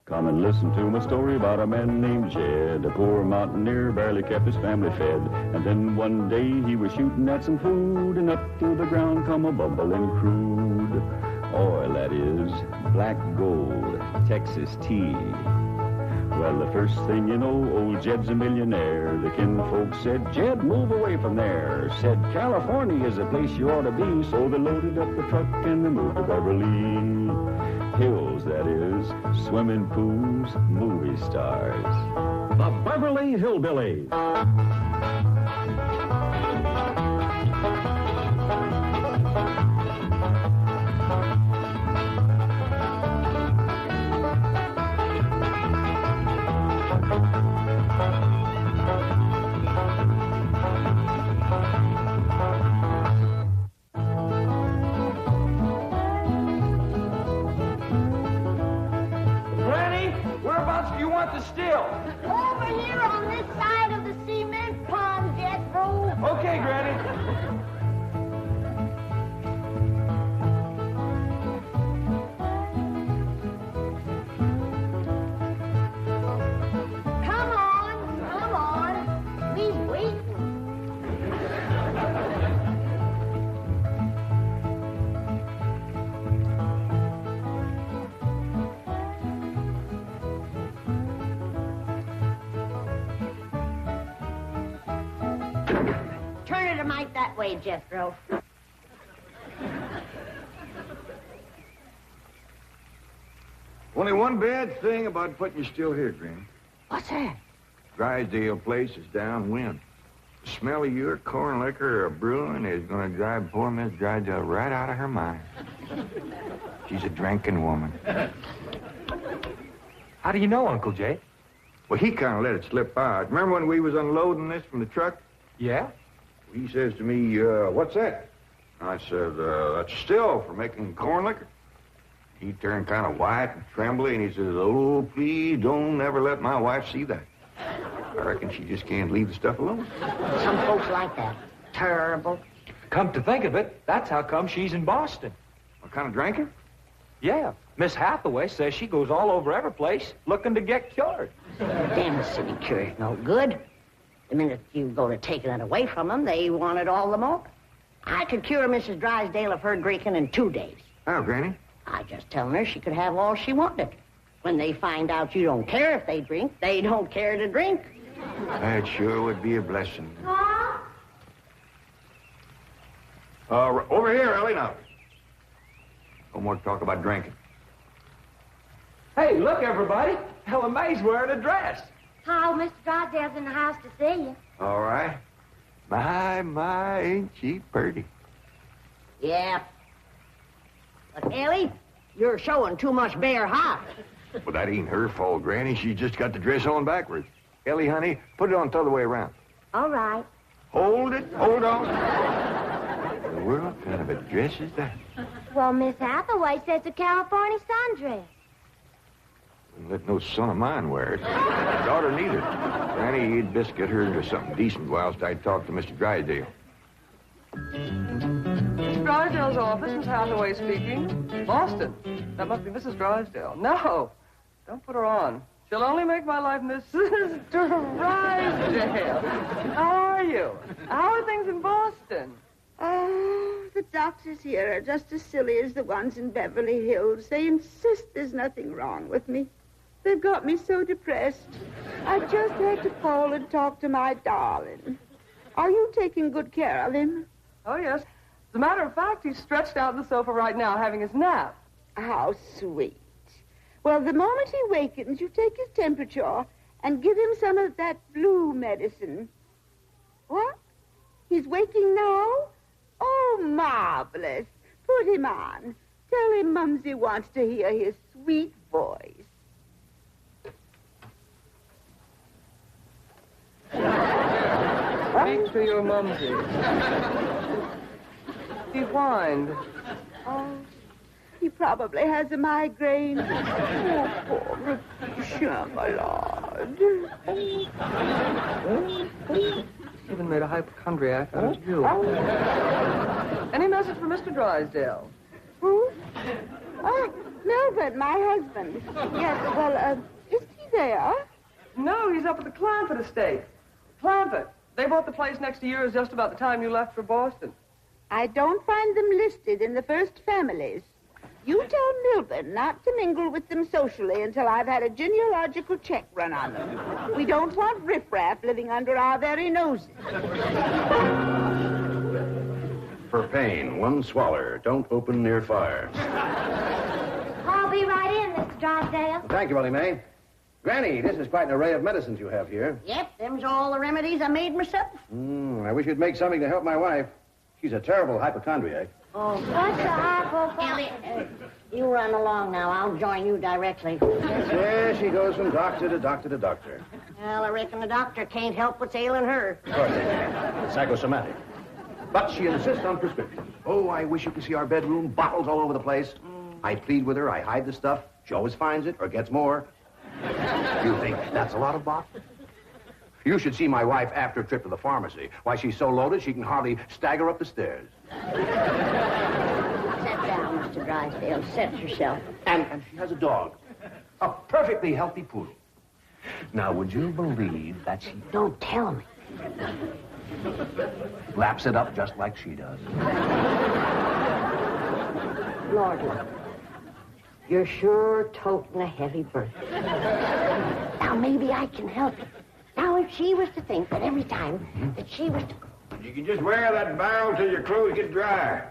Come and listen to my story about a man named Jed. A poor mountaineer barely kept his family fed. And then one day he was shooting at some food, and up through the ground come a bubbling crude oil, that is, black gold, Texas tea. Well, the first thing you know, old Jed's a millionaire. The kinfolk said, Jed, move away from there. Said, California is a place you ought to be. So they loaded up the truck and they moved to Beverly Hills, that is, swimming pools, movie stars. The Beverly HillBillies. Over here on this side of the cement pond, Jethro. Okay, Granny. Come on. We's waiting. Turn it a mite that way, Jethro. Only one bad thing about putting you still here, Granny. What's that? Drysdale place is downwind. The smell of your corn liquor brewing is going to drive poor Miss Drysdale right out of her mind. She's a drinking woman. How do you know, Uncle Jay? Well, he kind of let it slip out. Remember when we was unloading this from the truck? Yeah? He says to me, what's that? I said, that's a still for making corn liquor. He turned kind of white and trembly, and he says, oh, please don't ever let my wife see that. I reckon she just can't leave the stuff alone. Some folks like that. Terrible. Come to think of it, that's how come she's in Boston. What kind of drinker? Yeah. Miss Hathaway says she goes all over every place looking to get cured. Damn city cure's no good. The minute you go to taking it away from them, they want it all the more. I could cure Mrs. Drysdale of her drinking in 2 days. Oh, Granny? I just telling her she could have all she wanted. When they find out you don't care if they drink, they don't care to drink. That sure would be a blessing. Over here, Ellie, now. No more talk about drinking. Hey, look, everybody. Ella Mae's wearing a dress. How, Mr. Drysdale's in the house to see you. All right. My, ain't she pretty? Yeah. But, Ellie, you're showing too much bare hide. Well, that ain't her fault, Granny. She just got the dress on backwards. Ellie, honey, put it on the other way around. All right. Hold it. Hold on. What in the world kind of a dress is that? Well, Miss Hathaway says it's a California sundress. Wouldn't let no son of mine wear it. Daughter neither. Granny, you'd best get her into something decent whilst I talk to Mr. Drysdale. Mr. Drysdale's office, Miss Hathaway speaking. Boston. That must be Mrs. Drysdale. No, don't put her on. She'll only make my life Mrs. Drysdale. How are you? How are things in Boston? Oh, the doctors here are just as silly as the ones in Beverly Hills. They insist there's nothing wrong with me. They've got me so depressed. I just had to call and talk to my darling. Are you taking good care of him? Oh, yes. As a matter of fact, he's stretched out on the sofa right now having his nap. How sweet. Well, the moment he wakens, you take his temperature and give him some of that blue medicine. What? He's waking now? Oh, marvelous. Put him on. Tell him Mumsy wants to hear his sweet voice. Speak to your mumsy. He whined. Oh, he probably has a migraine. Oh, poor Patricia, my lord. Even made a hypochondriac out of you. Any message for Mr. Drysdale? Who? Oh, Melvin, my husband. Yes, well, isn't he there? No, he's up at the Clampett estate. Clampett. They bought the place next to yours just about the time you left for Boston. I don't find them listed in the first families. You tell Milburn not to mingle with them socially until I've had a genealogical check run on them. We don't want riffraff living under our very noses. For pain, one swaller. Don't open near fire. I'll be right in, Mr. Drysdale. Thank you, Ellie Mae. Granny, this is quite an array of medicines you have here. Yep, them's all the remedies I made myself. I wish you'd make something to help my wife. She's a terrible hypochondriac. Oh, What's the hypo? Ellie, you run along now. I'll join you directly. There she goes from doctor to doctor to doctor. Well, I reckon the doctor can't help what's ailing her. Of course they can. It's psychosomatic. But she insists on prescriptions. Oh, I wish you could see our bedroom. Bottles all over the place. I plead with her. I hide the stuff. She always finds it or gets more. You think that's a lot of bottles? You should see my wife after a trip to the pharmacy. Why, she's so loaded she can hardly stagger up the stairs. Sit down, Mr. Drysdale. Set yourself. And she has a dog. A perfectly healthy poodle. Now, would you believe that she Don't tell me. laps it up just like she does? Lord, love. You're sure toting a heavy burden. Now, maybe I can help you. Now, if she was to think that every time that she was to... You can just wear that barrel till your clothes get dry.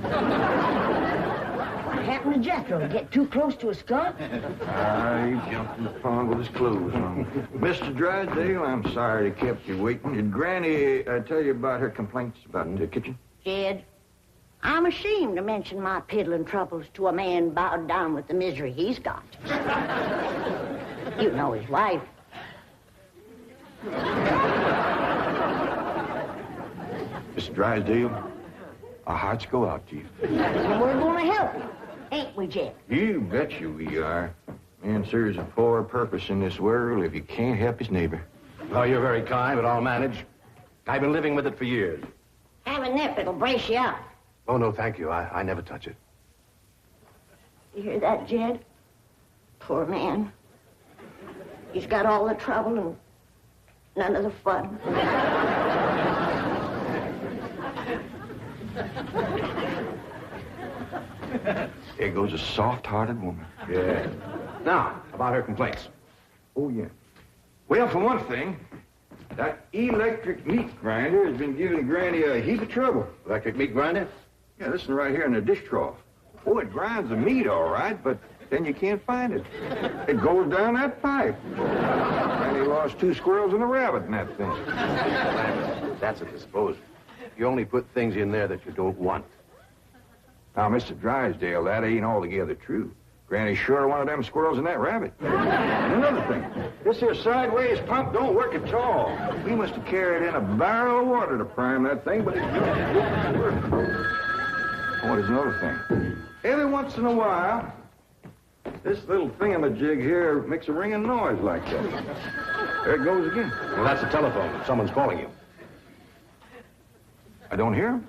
What happened to Jethro? Get too close to a skunk? He jumped in the pond with his clothes on. Mr. Drysdale, I'm sorry they kept you waiting. Did Granny tell you about her complaints about the kitchen? Jed, I'm ashamed to mention my piddling troubles to a man bowed down with the misery he's got. You know his wife. Mr. Drysdale, our hearts go out to you. And we're going to help you, ain't we, Jed? You bet you we are. Man serves a poor purpose in this world if you can't help his neighbor. Oh, you're very kind, but I'll manage. I've been living with it for years. Have a nip, it'll brace you up. Oh, no, thank you. I never touch it. You hear that, Jed? Poor man. He's got all the trouble and none of the fun. There goes a soft-hearted woman. Yeah. Now, about her complaints. Oh, yeah. Well, for one thing, that electric meat grinder has been giving Granny a heap of trouble. Electric meat grinder? Yeah, listen right here in the dish trough. Oh, it grinds the meat all right, but then you can't find it. It goes down that pipe. Granny lost 2 squirrels and a rabbit in that thing. That's a disposal. You only put things in there that you don't want. Now, Mr. Drysdale, that ain't altogether true. Granny sure one of them squirrels and that rabbit. And another thing, this here sideways pump don't work at all. We must have carried in a barrel of water to prime that thing, but it don't work. Oh, there's another thing. Every once in a while, this little thingamajig here makes a ringing noise like that. There it goes again. Well, that's the telephone. Someone's calling you. I don't hear him.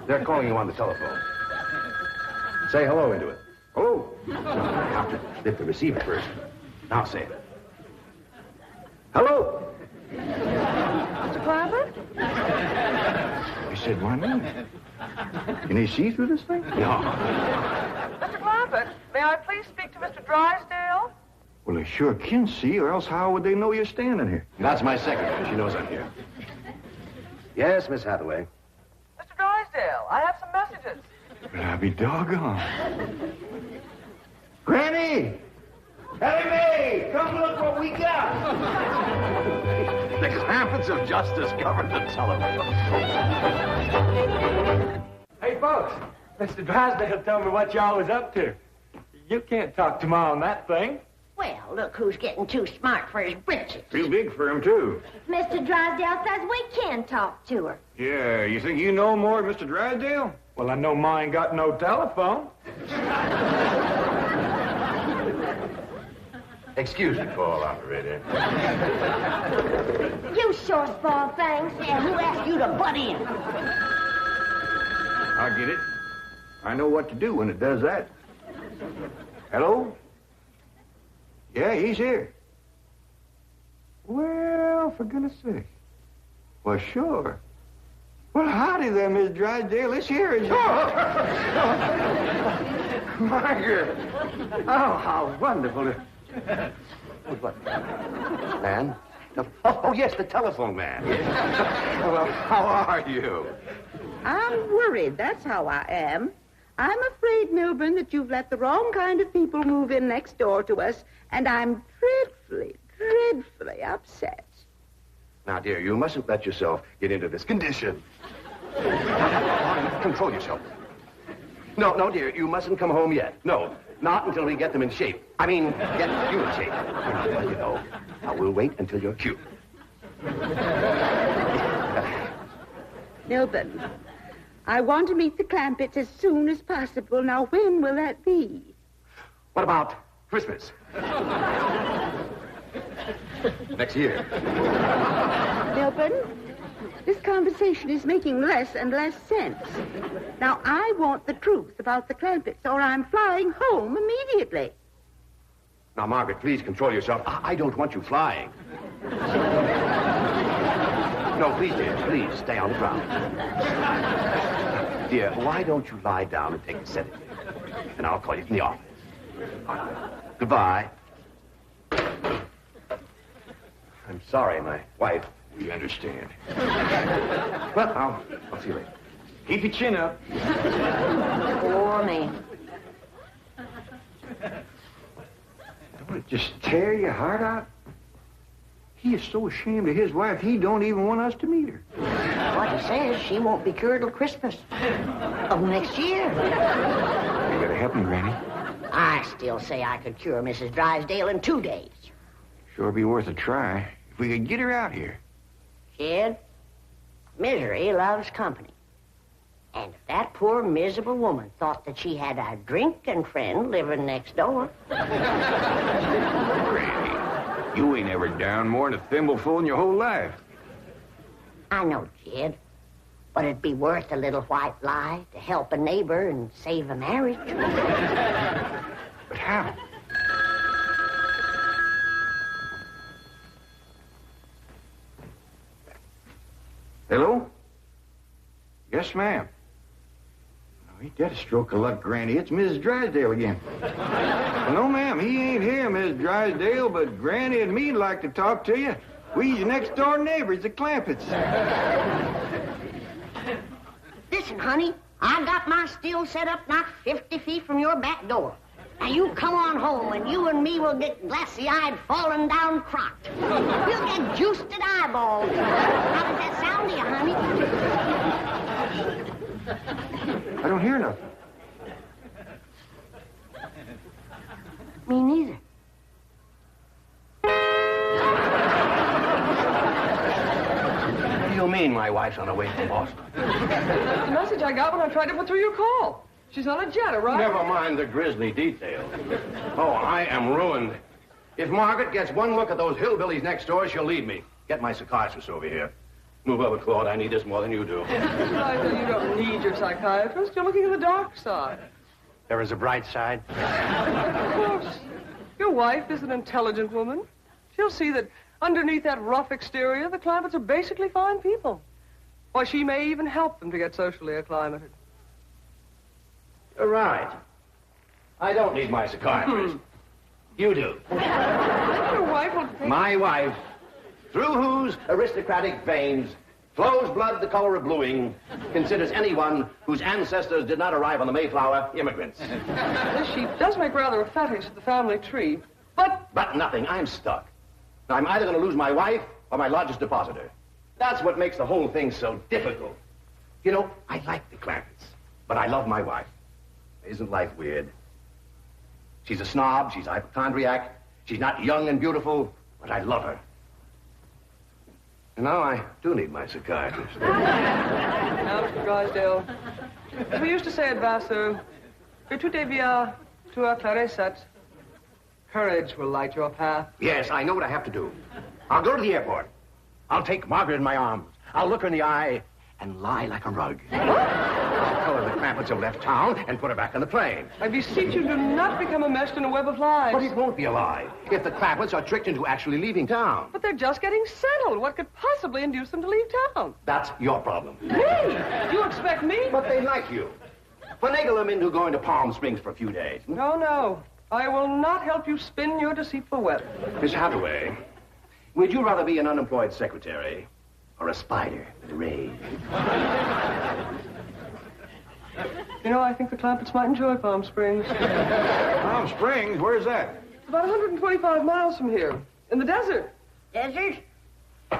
They're calling you on the telephone. Say hello into it. Hello. You have to lift the receiver first. Now say it. Hello. Mr. Clampett? He said, why not? Can he see through this thing? No. Mr. Clampett, may I please speak to Mr. Drysdale? Well, they sure can see, or else how would they know you're standing here? That's my secretary. She knows I'm here. Yes, Miss Hathaway. Mr. Drysdale, I have some messages. Well, I'll be doggone. Granny! Ellie Mae! Come look what we got! The Clampetts have just discovered the telephone. Hey, folks, Mr. Drysdale told me what y'all was up to. You can't talk to Ma on that thing. Well, look who's getting too smart for his britches. Too big for him, too. Mr. Drysdale says we can talk to her. Yeah, you think you know more than Mr. Drysdale? Well, I know Ma ain't got no telephone. Excuse me, call operator. You sure spoiled things. Yeah, who asked you to butt in? I'll get it. I know what to do when it does that. Hello? Yeah, he's here. Well, for goodness sake. Well, sure. Well, howdy there, Miss Drysdale. This here is... Margaret! Oh, how wonderful. What? Man? Oh, yes, the telephone man. Well, how are you? I'm worried, that's how I am. I'm afraid, Milburn, that you've let the wrong kind of people move in next door to us, and I'm dreadfully upset. Now, dear, you mustn't let yourself get into this condition. Control yourself. No, dear, you mustn't come home yet. No, not until we get them in shape. I mean, get you in shape. You know, now we'll wait until you're cute. Milburn, I want to meet the Clampetts as soon as possible. Now, when will that be? What about Christmas? Next year. Milburn, this conversation is making less and less sense. Now, I want the truth about the Clampetts, or I'm flying home immediately. Now, Margaret, please control yourself. I don't want you flying. No, please, dear, please, stay on the ground. Dear, why don't you lie down and take a sedative? And I'll call you from the office. Goodbye. I'm sorry, my wife. We understand. Well, I'll see you later. Keep your chin up. Poor me. Don't it just tear your heart out? He is so ashamed of his wife, he don't even want us to meet her. What he says, she won't be cured till Christmas of next year. You gotta help me, Granny. I still say I could cure Mrs. Drysdale in 2 days. Sure be worth a try. If we could get her out here. Kid, misery loves company. And if that poor, miserable woman thought that she had a drinking friend living next door... Granny, you ain't ever down more than a thimbleful in your whole life. I know, kid. But it'd be worth a little white lie to help a neighbor and save a marriage. But how? Hello? Yes, ma'am. Oh, ain't that a stroke of luck, Granny? It's Mrs. Drysdale again. Well, no, ma'am, he ain't here, Mrs. Drysdale, but Granny and me'd like to talk to you. We's your next-door neighbors, the Clampetts. Listen, honey, I got my still set up not 50 feet from your back door. Now, you come on home, and you and me will get glassy-eyed, falling down crocked. We'll get juiced at eyeballs. How does that sound to you, honey? I don't hear nothing. Me neither. What do you mean my wife's on her way from Boston? The message I got when I tried to put through your call. She's on a jet, right? Never mind the grisly details. Oh, I am ruined. If Margaret gets one look at those hillbillies next door, she'll leave me. Get my psychiatrist over here. Move over, Claude. I need this more than you do. Drysdale, you don't need your psychiatrist. You're looking at the dark side. There is a bright side. Of course. Your wife is an intelligent woman. She'll see that underneath that rough exterior, the Clampetts are basically fine people. Why, she may even help them to get socially acclimated. You're right. I don't need my psychiatrist. You do. Your wife will take... My wife, through whose aristocratic veins flows blood the color of bluing, considers anyone whose ancestors did not arrive on the Mayflower immigrants. She does make rather a fetish of the family tree, but... But nothing. I'm stuck. I'm either going to lose my wife or my largest depositor. That's what makes the whole thing so difficult. You know, I like the Clampetts, but I love my wife. Isn't life weird? She's a snob, she's a hypochondriac, she's not young and beautiful, but I love her. And now I do need my psychiatrist. Now, Mr. Drysdale, as we used to say at Vassar, que tout devient to clarisset. Courage will light your path. Yes, I know what I have to do. I'll go to the airport. I'll take Margaret in my arms. I'll look her in the eye and lie like a rug. I'll tell her the Clampetts have left town and put her back on the plane. I beseech you, do not become enmeshed in a web of lies. But it won't be a lie if the Clampetts are tricked into actually leaving town. But they're just getting settled. What could possibly induce them to leave town? That's your problem. Me? You expect me? But they like you. Finagle them into going to Palm Springs for a few days. No, no. I will not help you spin your deceitful web. Miss Hathaway, would you rather be an unemployed secretary or a spider at a rave? You know, I think the Clampetts might enjoy Palm Springs. Palm Springs? Where's that? It's about 125 miles from here. In the desert. Desert?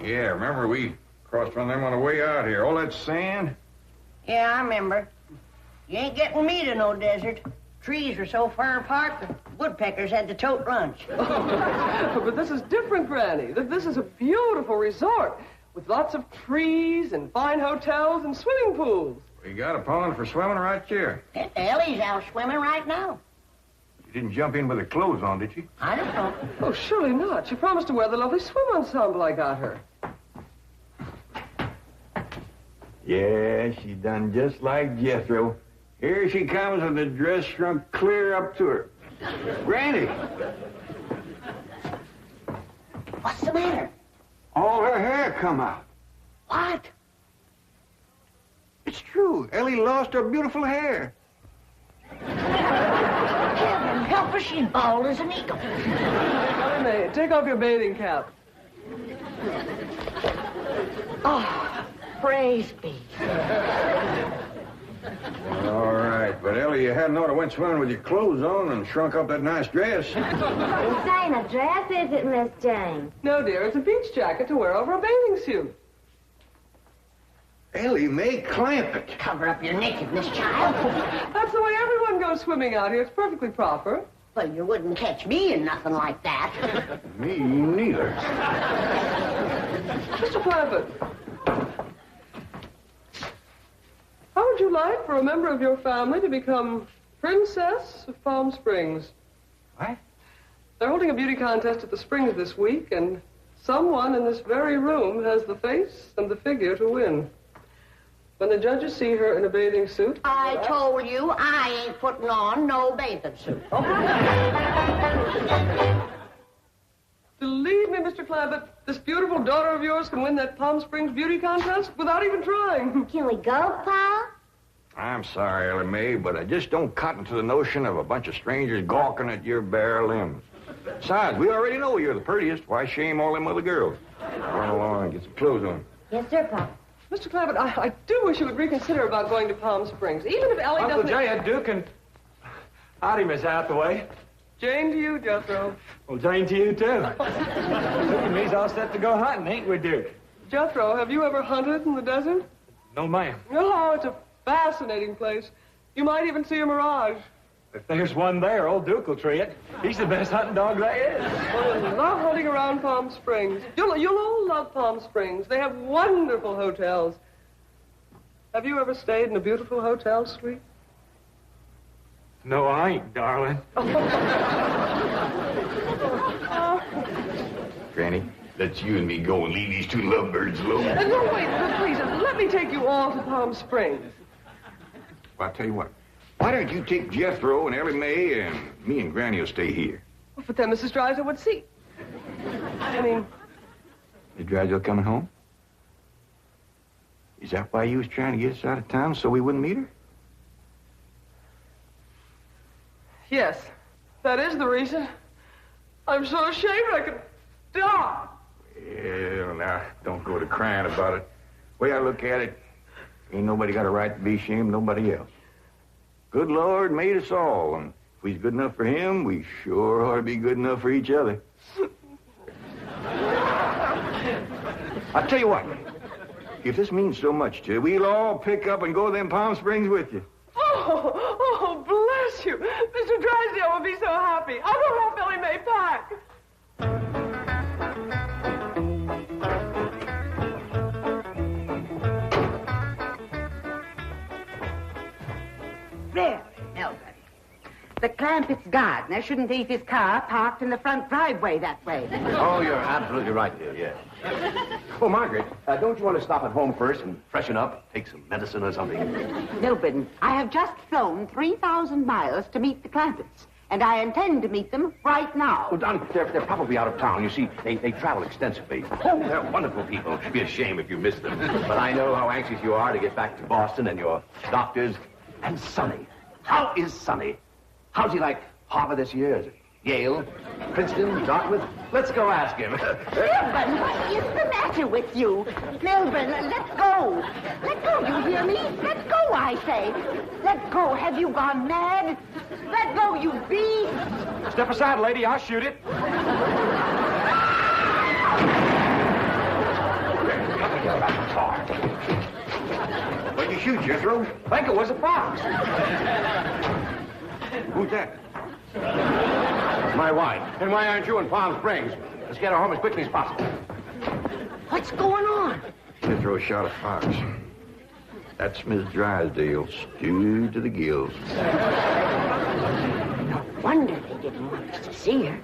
Yeah, remember we crossed from them on the way out here. All that sand? Yeah, I remember. You ain't getting me to no desert. Trees were so far apart, the woodpeckers had to tote lunch. But this is different, Granny. This is a beautiful resort with lots of trees and fine hotels and swimming pools. We got a pond for swimming right here. Ellie's out swimming right now. You didn't jump in with her clothes on, did you? I don't know. Oh, surely not. She promised to wear the lovely swim ensemble I got her. Yeah, she done just like Jethro. Here she comes with the dress shrunk clear up to her. Granny! What's the matter? All her hair come out. What? It's true. Ellie lost her beautiful hair. Heaven help her, she's bald as an eagle. May, take off your bathing cap. Oh, praise be. All right, but Ellie, you hadn't ought to went swimming with your clothes on and shrunk up that nice dress. This ain't a dress, is it, Miss Jane? No, dear, it's a beach jacket to wear over a bathing suit. Ellie Mae Clampett. Cover up your nakedness, child. That's the way everyone goes swimming out here. It's perfectly proper. Well, you wouldn't catch me in nothing like that. Me neither. Mr. Clampett, how would you like for a member of your family to become Princess of Palm Springs? What? They're holding a beauty contest at the Springs this week, and someone in this very room has the face and the figure to win. When the judges see her in a bathing suit... I told you I ain't putting on no bathing suit. Believe me, Mr. Clampett, this beautiful daughter of yours can win that Palm Springs beauty contest without even trying. Can we go, Pa? I'm sorry, Ellie Mae, but I just don't cotton to the notion of a bunch of strangers gawking at your bare limbs. Besides, we already know you're the prettiest. Why shame all them other girls? Run along and get some clothes on. Yes, sir, Pa. Mr. Clampett, I do wish you would reconsider about going to Palm Springs, even if Ellie Uncle doesn't... Jay, Duke, and... Howdy, Miss Hathaway. Jane to you, Jethro. Well, Jane to you, too. Duke and me's all set to go hunting, ain't we, Duke? Jethro, have you ever hunted in the desert? No, ma'am. No, it's a fascinating place. You might even see a mirage. If there's one there, old Duke will tree it. He's the best hunting dog there is. Well, I love hunting around Palm Springs. You'll all love Palm Springs. They have wonderful hotels. Have you ever stayed in a beautiful hotel suite? No, I ain't, darling. Granny, let's you and me go and leave these two lovebirds alone. No, wait, please, let me take you all to Palm Springs. Well, I'll tell you what. Why don't you take Jethro and Ellie Mae, and me and Granny will stay here. Well, but then Mrs. Drysdale would see. I mean... Is Drysdale coming home? Is that why you was trying to get us out of town so we wouldn't meet her? Yes, that is the reason. I'm so ashamed I could die. Well, now, don't go to crying about it. The way I look at it, ain't nobody got a right to be ashamed of nobody else. Good Lord made us all, and if we's good enough for him, we sure ought to be good enough for each other. I'll tell you what. If this means so much to you, we'll all pick up and go to them Palm Springs with you. Oh, bless you. Mr. Drysdale will be so happy. I'll go help Ellie Mae pack. There, nobody. The Clampetts' gardener shouldn't leave his car parked in the front driveway that way. Oh, you're absolutely right, dear, yes. Oh, Margaret, don't you want to stop at home first and freshen up? Take some medicine or something? Milburn, I have just flown 3,000 miles to meet the Clampetts, and I intend to meet them right now. Well, Don, they're probably out of town. You see, they travel extensively. Oh, they're wonderful people. It'd be a shame if you missed them. But I know how anxious you are to get back to Boston and your doctors. And Sonny. How is Sonny? How's he like Harvard this year? Is it Yale, Princeton, Dartmouth? Let's go ask him. Milburn, what is the matter with you? Milburn, let go. Let go, you hear me? Let go, I say. Let go. Have you gone mad? Let go, you beast. Step aside, lady. I'll shoot it. What'd you shoot, Jethro? I think it was a fox. Who's that? My wife. And why aren't you in Palm Springs? Let's get her home as quickly as possible. What's going on? Jethro shot a fox. That's Miss Drysdale, stewed to the gills. No wonder they didn't want us to see her.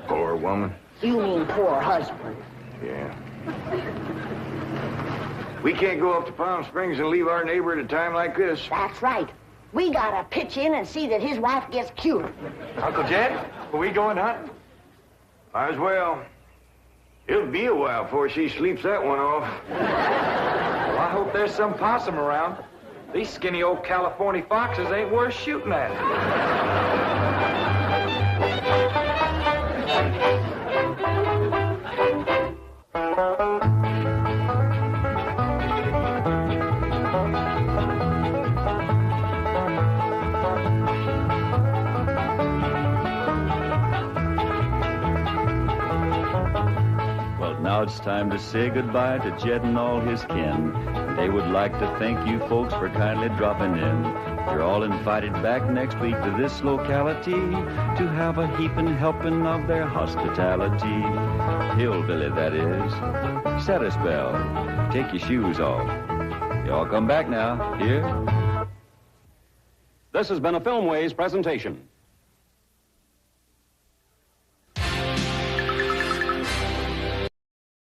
Poor woman. You mean poor husband. Yeah. We can't go up to Palm Springs and leave our neighbor at a time like this. That's right. We gotta pitch in and see that his wife gets cured. Uncle Jed, are we going hunting? Might as well. It'll be a while before she sleeps that one off. Well, I hope there's some possum around. These skinny old California foxes ain't worth shooting at. Now it's time to say goodbye to Jed and all his kin. They would like to thank you folks for kindly dropping in. You're all invited back next week to this locality to have a heaping helping of their hospitality. Hillbilly, that is. Set a spell. Take your shoes off. Y'all come back now. Here. This has been a Filmways presentation.